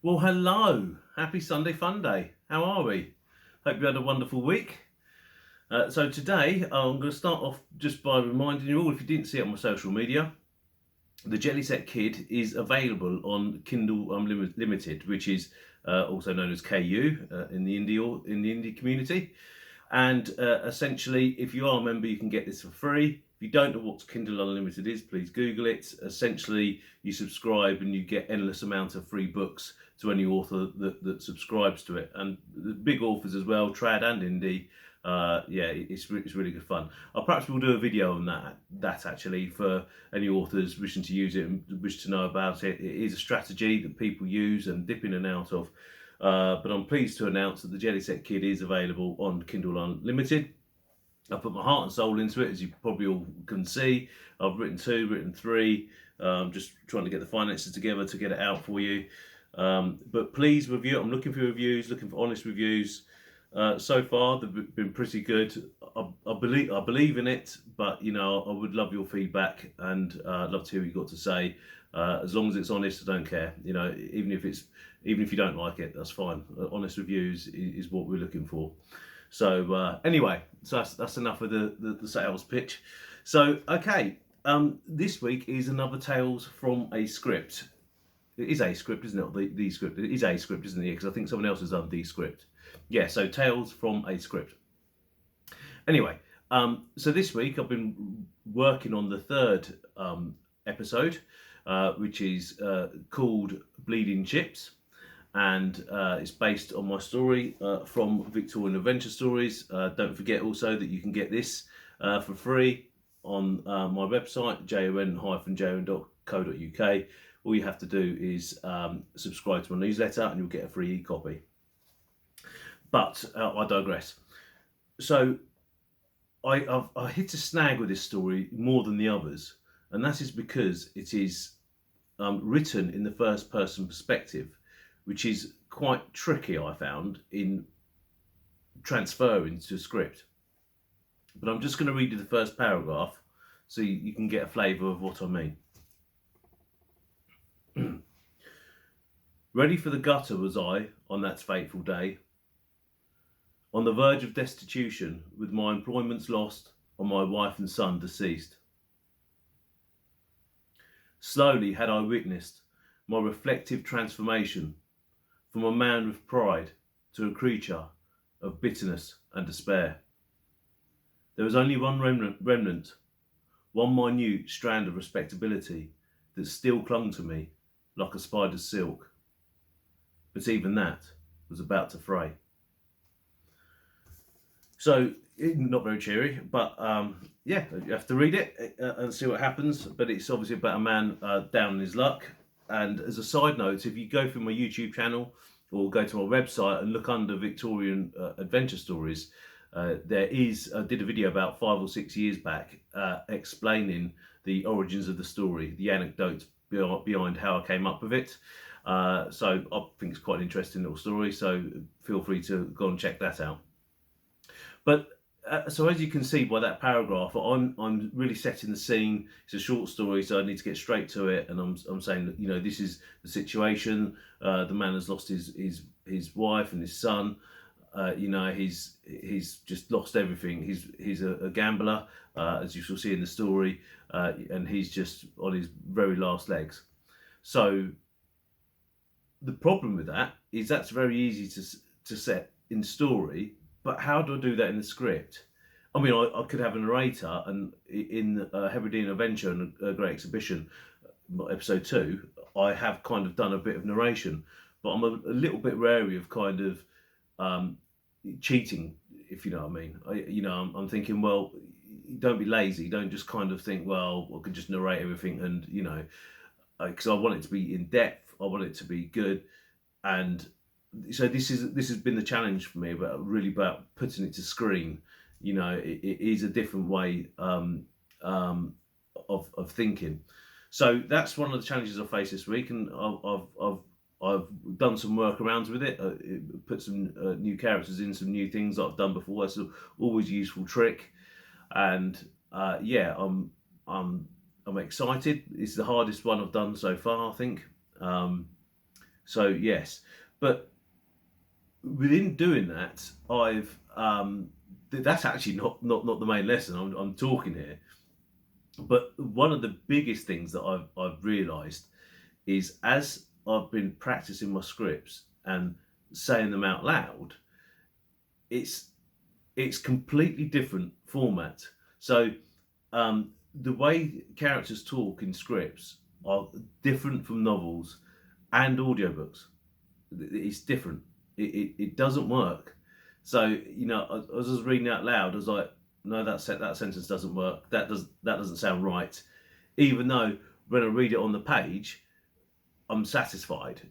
Well, hello. Happy Sunday Fun Day. How are we? Hope you had a wonderful week. So today I'm going to start off just by reminding you all, if you didn't see it on my social media, the Jelly Set Kid is available on Kindle Unlimited, which is also known as KU in the indie community. And essentially, if you are a member, you can get this for free. If you don't know what Kindle Unlimited is, please Google it. Essentially, you subscribe and you get endless amount of free books to any author that subscribes to it. And the big authors as well, trad and indie. It's really good fun. Perhaps we'll do a video on that actually for any authors wishing to use it and wish to know about it. It is a strategy that people use and dip in and out of. But I'm pleased to announce that the Jelly Set Kid is available on Kindle Unlimited. I put my heart and soul into it, as you probably all can see. I've written 2, written 3. Just trying to get the finances together to get it out for you. But please review it. I'm looking for reviews, looking for honest reviews. So far, they've been pretty good. I believe in it, but I would love your feedback and I'd love to hear what you've got to say. As long as it's honest, I don't care. Even if you don't like it, that's fine. Honest reviews is what we're looking for. So anyway, so that's enough of the sales pitch. So okay, this week is another Tales from a Script. It is a script, isn't it? The script. It is a script, isn't it? Because I think someone else has done the script. Yeah, so Tales from a Script. Anyway, so this week I've been working on the third episode, which is called Bleeding Chips. And it's based on my story from Victorian Adventure Stories. Don't forget also that you can get this for free on my website, jon-jon.co.uk. All you have to do is subscribe to my newsletter and you'll get a free e-copy. But I digress. So I hit a snag with this story more than the others, and that is because it is written in the first person perspective, which is quite tricky, I found, in transferring to script. But I'm just going to read you the first paragraph so you can get a flavour of what I mean. Ready for the gutter was I on that fateful day, on the verge of destitution, with my employments lost, and my wife and son deceased. Slowly had I witnessed my reflective transformation from a man with pride to a creature of bitterness and despair. There was only one remnant, one minute strand of respectability that still clung to me like a spider's silk. But even that was about to fray. So, not very cheery, but you have to read it and see what happens. But it's obviously about a man down in his luck. And as a side note, if you go through my YouTube channel or go to my website and look under Victorian Adventure Stories, I did a video about 5 or 6 years back explaining the origins of the story, the anecdotes behind how I came up with it. So I think it's quite an interesting little story, so feel free to go and check that out. But so as you can see by that paragraph, I'm really setting the scene. It's a short story, so I need to get straight to it. And I'm saying that this is the situation. The man has lost his wife and his son. He's just lost everything. He's a gambler, as you shall see in the story, and he's just on his very last legs. So the problem with that is that's very easy to set in story. But how do I do that in the script? I mean, I could have a narrator, and in Hebridean Adventure and a Great Exhibition, episode 2, I have kind of done a bit of narration, but I'm a little bit wary of kind of cheating, if you know what I mean. I'm thinking, well, don't be lazy. Don't just kind of think, well, I could just narrate everything, and because I want it to be in depth, I want it to be good, and so this has been the challenge for me about putting it to screen. It is a different way of thinking. So that's one of the challenges I face this week, and I've done some workarounds with it. Put some new characters in, some new things that I've done before. That's always a useful trick, and I'm excited. It's the hardest one I've done so far, I think. So yes, but within doing that, I've that's actually not the main lesson I'm talking here. But one of the biggest things that I've realised is, as I've been practicing my scripts and saying them out loud, it's completely different format. So the way characters talk in scripts are different from novels and audiobooks. It's different. It doesn't work. So as I was reading out loud, I was like, no, that sentence doesn't work. That doesn't sound right. Even though when I read it on the page, I'm satisfied.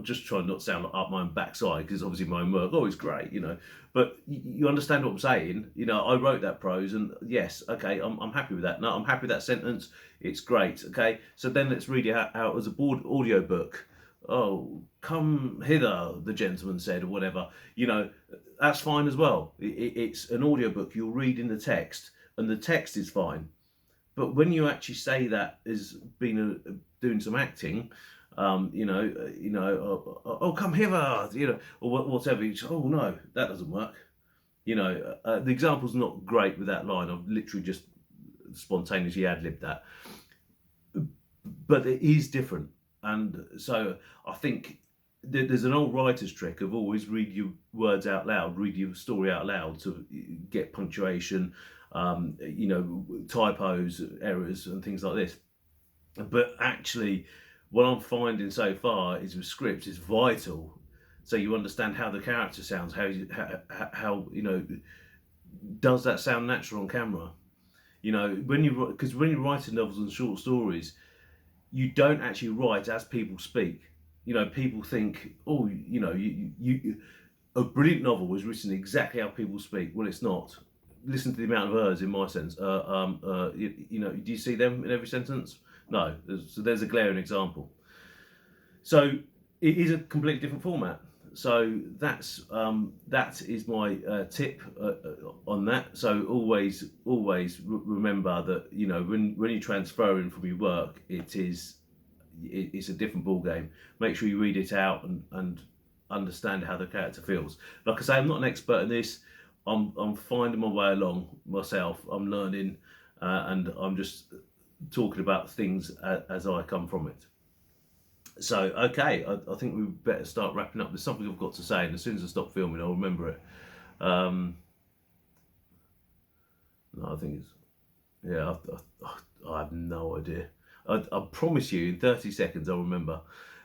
Just trying not to sound up my own backside, because obviously my own work, oh, it's great, But you understand what I'm saying. I wrote that prose, and yes, okay, I'm happy with that. No, I'm happy with that sentence. It's great. Okay, so then let's read it out as a board audio book. Oh, come hither, the gentleman said, or whatever. That's fine as well. It's an audio book. You're reading the text, and the text is fine. But when you actually say that as being doing some acting, oh, come hither, or whatever. Oh no, that doesn't work. The example's not great with that line. I've literally just spontaneously ad-libbed that, but it is different. And so I think there's an old writer's trick of always read your words out loud, read your story out loud to get punctuation, typos, errors, and things like this. But actually, what I'm finding so far is with scripts, it's vital. So you understand how the character sounds, how does that sound natural on camera? Because when you're writing novels and short stories, you don't actually write as people speak. People think, oh, a brilliant novel was written exactly how people speak. Well, it's not. Listen to the amount of errs in my sense. Do you see them in every sentence? No. So there's a glaring example. So it is a completely different format. So that is my tip on that. So always remember that when you're transferring from your work, it's a different ball game. Make sure you read it out and understand how the character feels. Like I say, I'm not an expert in this. I'm finding my way along myself. I'm learning, and I'm just talking about things as I come from it. So, okay, I think we better start wrapping up. There's something I've got to say, and as soon as I stop filming, I'll remember it. No, I think it's... Yeah, I have no idea. I promise you, in 30 seconds, I'll remember.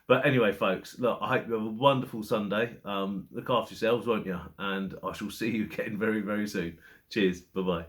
But anyway, folks, look, I hope you have a wonderful Sunday. Look after yourselves, won't you? And I shall see you again very, very soon. Cheers. Bye-bye.